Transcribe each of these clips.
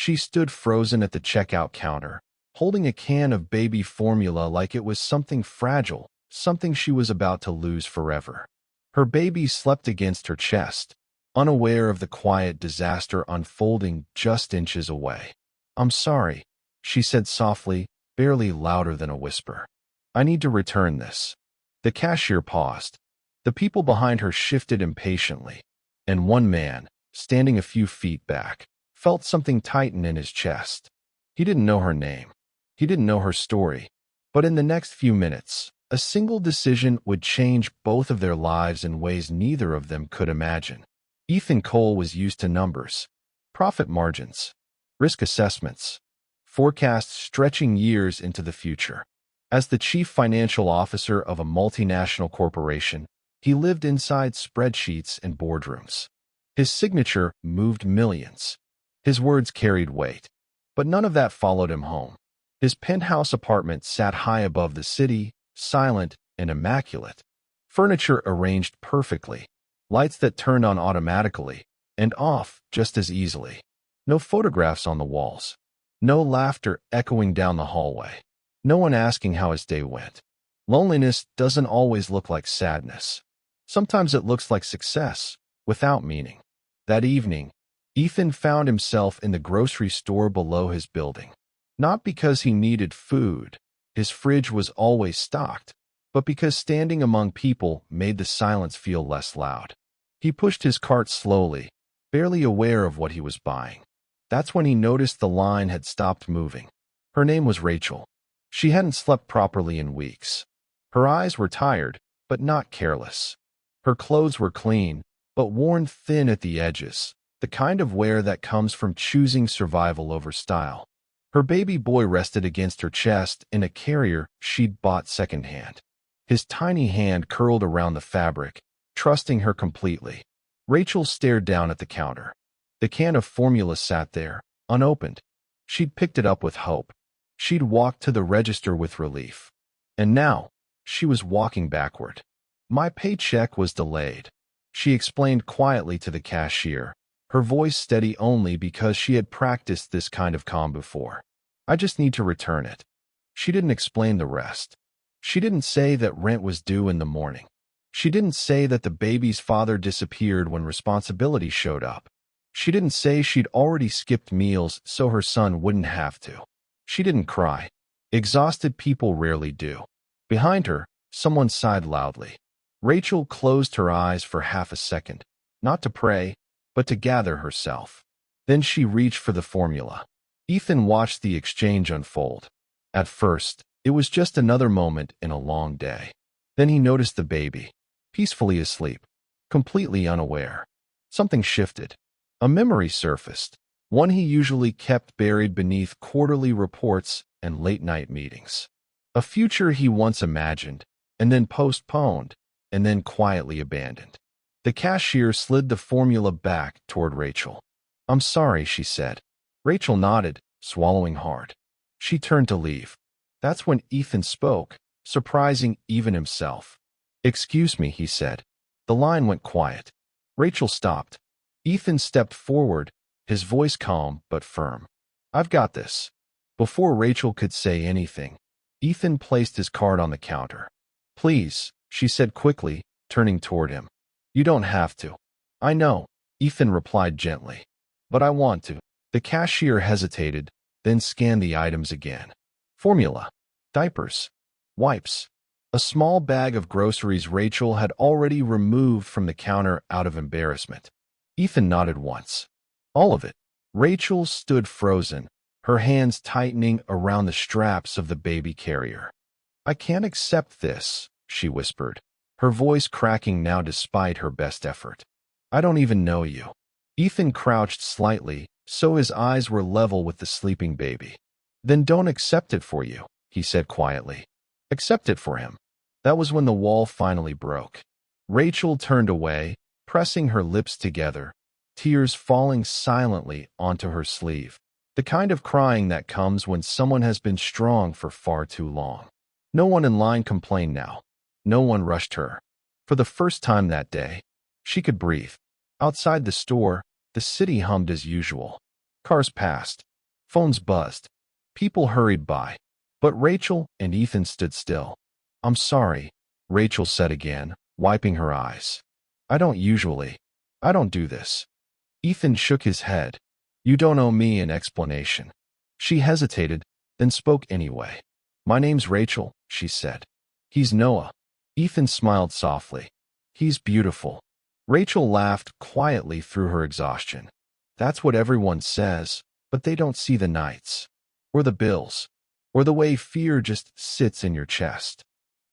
She stood frozen at the checkout counter, holding a can of baby formula like it was something fragile, something she was about to lose forever. Her baby slept against her chest, unaware of the quiet disaster unfolding just inches away. "I'm sorry," she said softly, barely louder than a whisper. "I need to return this." The cashier paused. The people behind her shifted impatiently, and one man, standing a few feet back, felt something tighten in his chest. He didn't know her name. He didn't know her story. But in the next few minutes, a single decision would change both of their lives in ways neither of them could imagine. Ethan Cole was used to numbers, profit margins, risk assessments, forecasts stretching years into the future. As the chief financial officer of a multinational corporation, he lived inside spreadsheets and boardrooms. His signature moved millions. His words carried weight. But none of that followed him home. His penthouse apartment sat high above the city, silent and immaculate. Furniture arranged perfectly, lights that turned on automatically and off just as easily. No photographs on the walls. No laughter echoing down the hallway. No one asking how his day went. Loneliness doesn't always look like sadness. Sometimes it looks like success, without meaning. That evening, Ethan found himself in the grocery store below his building. Not because he needed food, his fridge was always stocked, but because standing among people made the silence feel less loud. He pushed his cart slowly, barely aware of what he was buying. That's when he noticed the line had stopped moving. Her name was Rachel. She hadn't slept properly in weeks. Her eyes were tired, but not careless. Her clothes were clean, but worn thin at the edges, the kind of wear that comes from choosing survival over style. Her baby boy rested against her chest in a carrier she'd bought secondhand. His tiny hand curled around the fabric, trusting her completely. Rachel stared down at the counter. The can of formula sat there, unopened. She'd picked it up with hope. She'd walked to the register with relief. And now, she was walking backward. "My paycheck was delayed," she explained quietly to the cashier, her voice steady only because she had practiced this kind of calm before. "I just need to return it." She didn't explain the rest. She didn't say that rent was due in the morning. She didn't say that the baby's father disappeared when responsibility showed up. She didn't say she'd already skipped meals so her son wouldn't have to. She didn't cry. Exhausted people rarely do. Behind her, someone sighed loudly. Rachel closed her eyes for half a second, not to pray, but to gather herself. Then she reached for the formula. Ethan watched the exchange unfold. At first, it was just another moment in a long day. Then he noticed the baby, peacefully asleep, completely unaware. Something shifted. A memory surfaced, one he usually kept buried beneath quarterly reports and late-night meetings. A future he once imagined, and then postponed, and then quietly abandoned. The cashier slid the formula back toward Rachel. "I'm sorry," she said. Rachel nodded, swallowing hard. She turned to leave. That's when Ethan spoke, surprising even himself. "Excuse me," he said. The line went quiet. Rachel stopped. Ethan stepped forward, his voice calm but firm. "I've got this." Before Rachel could say anything, Ethan placed his card on the counter. "Please," she said quickly, turning toward him. "You don't have to." "I know," Ethan replied gently. "But I want to." The cashier hesitated, then scanned the items again. Formula, diapers, wipes, a small bag of groceries Rachel had already removed from the counter out of embarrassment. Ethan nodded once. "All of it." Rachel stood frozen, her hands tightening around the straps of the baby carrier. "I can't accept this," she whispered, her voice cracking now despite her best effort. "I don't even know you." Ethan crouched slightly, so his eyes were level with the sleeping baby. "Then don't accept it for you," he said quietly. "Accept it for him." That was when the wall finally broke. Rachel turned away, pressing her lips together, tears falling silently onto her sleeve. The kind of crying that comes when someone has been strong for far too long. No one in line complained now. No one rushed her. For the first time that day, she could breathe. Outside the store, the city hummed as usual. Cars passed. Phones buzzed. People hurried by. But Rachel and Ethan stood still. "I'm sorry," Rachel said again, wiping her eyes. I don't do this." Ethan shook his head. "You don't owe me an explanation." She hesitated, then spoke anyway. "My name's Rachel," she said. "He's Noah." Ethan smiled softly. "He's beautiful." Rachel laughed quietly through her exhaustion. "That's what everyone says, but they don't see the nights. Or the bills. Or the way fear just sits in your chest."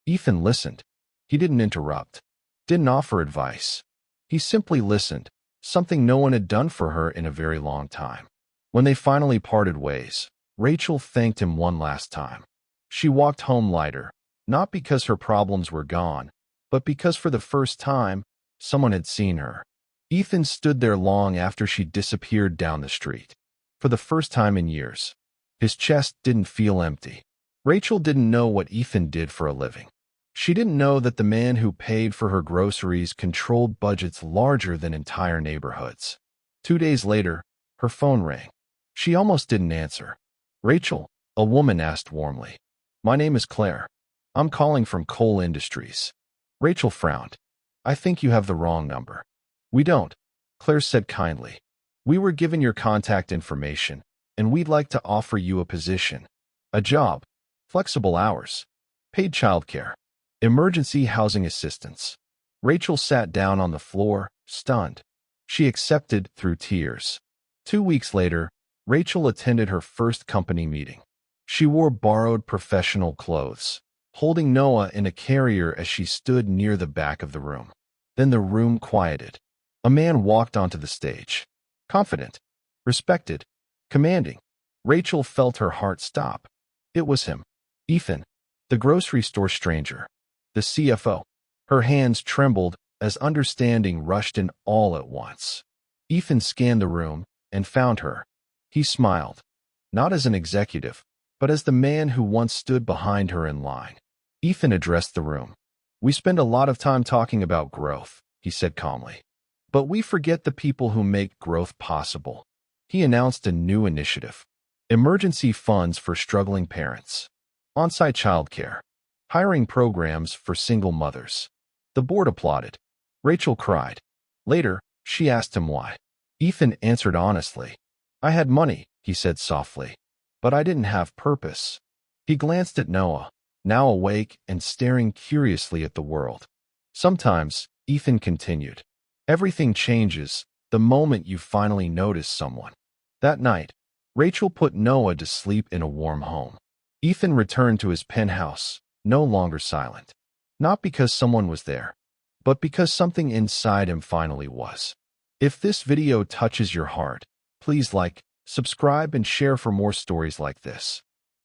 Ethan listened. He didn't interrupt. Didn't offer advice. He simply listened, something no one had done for her in a very long time. When they finally parted ways, Rachel thanked him one last time. She walked home lighter, not because her problems were gone, but because for the first time, someone had seen her. Ethan stood there long after she disappeared down the street. For the first time in years, his chest didn't feel empty. Rachel didn't know what Ethan did for a living. She didn't know that the man who paid for her groceries controlled budgets larger than entire neighborhoods. 2 days later, her phone rang. She almost didn't answer. "Rachel," a woman asked warmly. "My name is Claire. I'm calling from Coal Industries." Rachel frowned. "I think you have the wrong number." "We don't," Claire said kindly. "We were given your contact information, and we'd like to offer you a position. A job, flexible hours, paid childcare, emergency housing assistance." Rachel sat down on the floor, stunned. She accepted through tears. 2 weeks later, Rachel attended her first company meeting. She wore borrowed professional clothes, holding Noah in a carrier as she stood near the back of the room. Then the room quieted. A man walked onto the stage. Confident, respected, commanding. Rachel felt her heart stop. It was him. Ethan, the grocery store stranger. The CFO. Her hands trembled as understanding rushed in all at once. Ethan scanned the room and found her. He smiled, not as an executive, but as the man who once stood behind her in line. Ethan addressed the room. "We spend a lot of time talking about growth," he said calmly. "But we forget the people who make growth possible." He announced a new initiative. Emergency funds for struggling parents. On-site childcare. Hiring programs for single mothers. The board applauded. Rachel cried. Later, she asked him why. Ethan answered honestly. "I had money," he said softly, "but I didn't have purpose." He glanced at Noah, now awake and staring curiously at the world. "Sometimes," Ethan continued, "everything changes the moment you finally notice someone." That night, Rachel put Noah to sleep in a warm home. Ethan returned to his penthouse, no longer silent. Not because someone was there, but because something inside him finally was. If this video touches your heart, please like, subscribe, and share for more stories like this.